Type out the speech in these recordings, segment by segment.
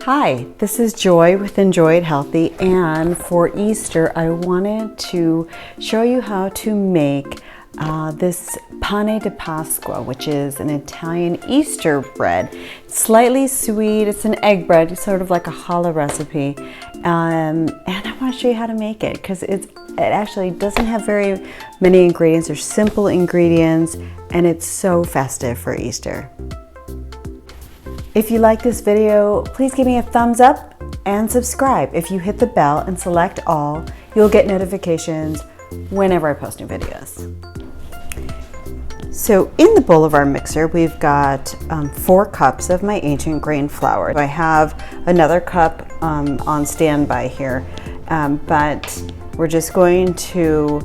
Hi, this is Joy with Enjoy It Healthy, and for Easter I wanted to show you how to make this Pane de Pasqua, which is an Italian Easter bread. It's slightly sweet, it's an egg bread, it's sort of like a challah recipe, and I want to show you how to make it because it actually doesn't have very many ingredients. They're simple ingredients and it's so festive for Easter. If you like this video, please give me a thumbs up and subscribe. If you hit the bell and select all, you'll get notifications whenever I post new videos. So in the bowl of our mixer, we've got 4 cups of my ancient grain flour. I have another cup on standby here, but we're just going to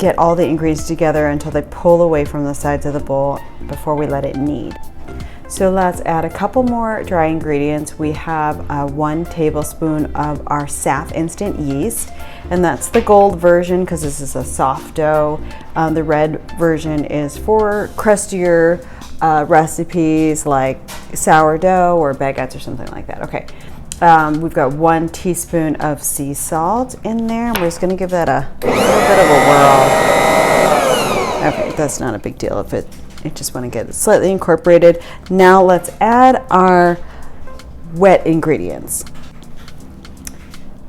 get all the ingredients together until they pull away from the sides of the bowl before we let it knead. So let's add a couple more dry ingredients. We have 1 tablespoon of our SAF instant yeast, and that's the gold version because this is a soft dough. The red version is for crustier recipes like sourdough or baguettes or something like that. Okay, we've got 1 teaspoon of sea salt in there. We're just gonna give that a little bit of a whirl. Okay, that's not a big deal if I just want to get it slightly incorporated. Now let's add our wet ingredients.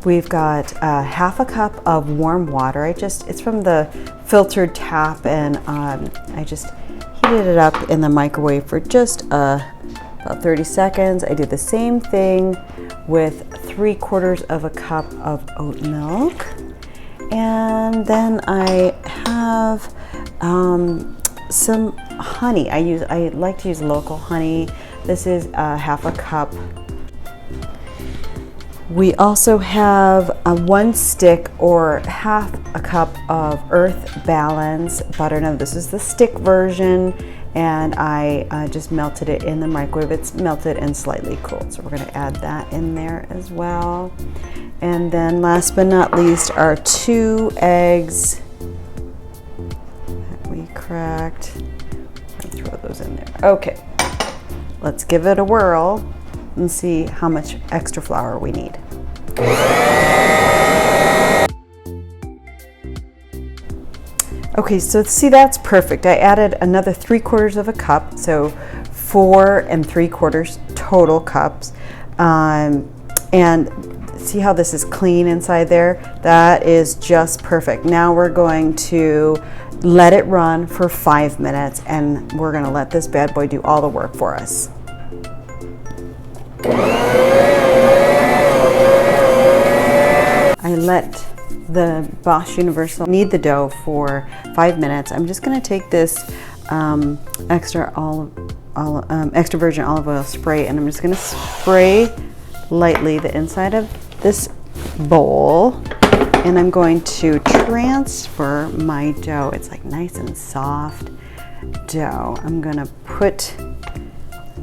We've got half a cup of warm water. It's from the filtered tap, and I just heated it up in the microwave for just about 30 seconds. I did the same thing with 3/4 of a cup of oat milk. And then I have some honey. I like to use local honey. This is half a cup. We also have 1 stick or half a cup of Earth Balance butter. Now this is the stick version, and I just melted it in the microwave. It's melted and slightly cooled, so we're going to add that in there as well. And then last but not least, our 2 eggs that we cracked. Throw those in there. Okay, let's give it a whirl and see how much extra flour we need. Okay, so see, that's perfect. I added another 3/4 of a cup, so 4 3/4 total cups. And see how this is clean inside there? That is just perfect. Now we're going to let it run for 5 minutes, and we're going to let this bad boy do all the work for us. I let the Bosch Universal knead the dough for 5 minutes. I'm just going to take this extra virgin olive oil spray, and I'm just going to spray lightly the inside of this bowl, and I'm going to transfer my dough. It's like nice and soft dough. I'm gonna put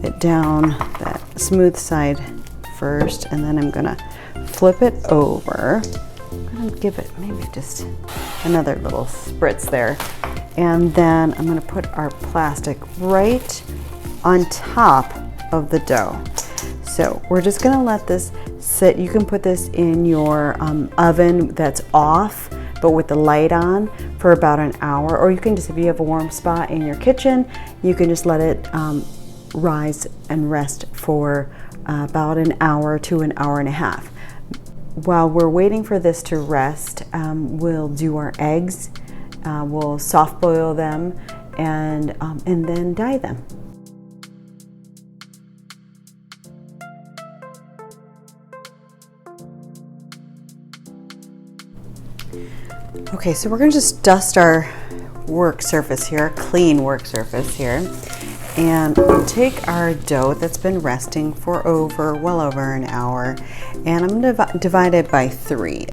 it down that smooth side first, and then I'm gonna flip it over. I'm gonna give it maybe just another little spritz there, and then I'm gonna put our plastic right on top of the dough. So we're just gonna let this sit. You can put this in your oven that's off but with the light on for about an hour, or you can just, if you have a warm spot in your kitchen, you can just let it rise and rest for about an hour to an hour and a half. While we're waiting for this to rest, we'll do our eggs. We'll soft boil them and then dye them. Okay, so we're going to just dust our work surface here, clean work surface here, and we'll take our dough that's been resting for well over an hour, and I'm going to divide it by 3.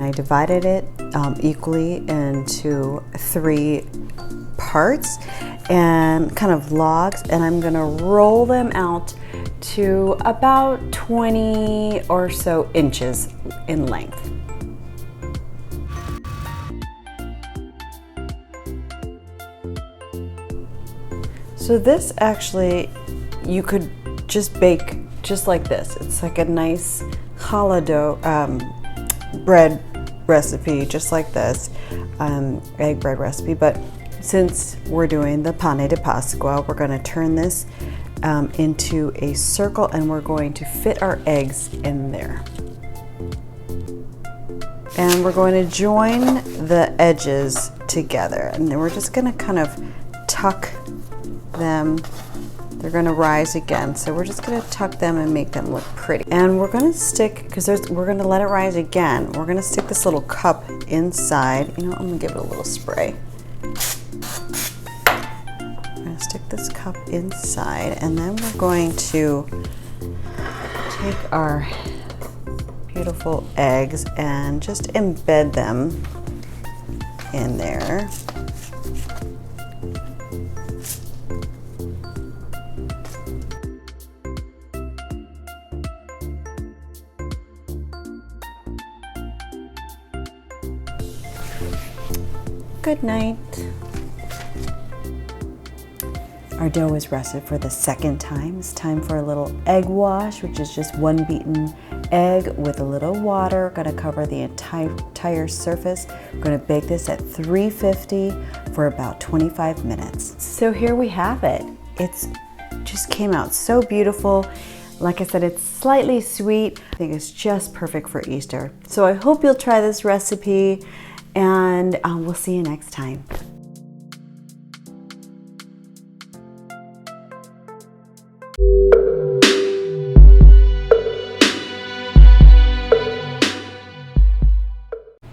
I divided it equally into 3 parts and kind of logs, and I'm going to roll them out to about 20 or so inches in length. So this actually you could just bake just like this. It's like a nice challah dough bread recipe, just like this, egg bread recipe. But since we're doing the Pane de Pasqua, we're going to turn this into a circle, and we're going to fit our eggs in there. And we're going to join the edges together, and then we're just going to kind of tuck them. They're going to rise again, so we're just going to tuck them and make them look pretty. And we're going to stick, because we're going to let it rise again, we're going to stick this little cup inside. You know, I'm going to give it a little spray. I'm going to stick this cup inside, and then we're going to take our beautiful eggs and just embed them in there. Good night. Our dough is rested for the second time. It's time for a little egg wash, which is just one beaten egg with a little water. We're going to cover the entire surface. We're going to bake this at 350 for about 25 minutes. So here we have it. It's just came out so beautiful. Like I said, it's slightly sweet. I think it's just perfect for Easter. So I hope you'll try this recipe, and we'll see you next time.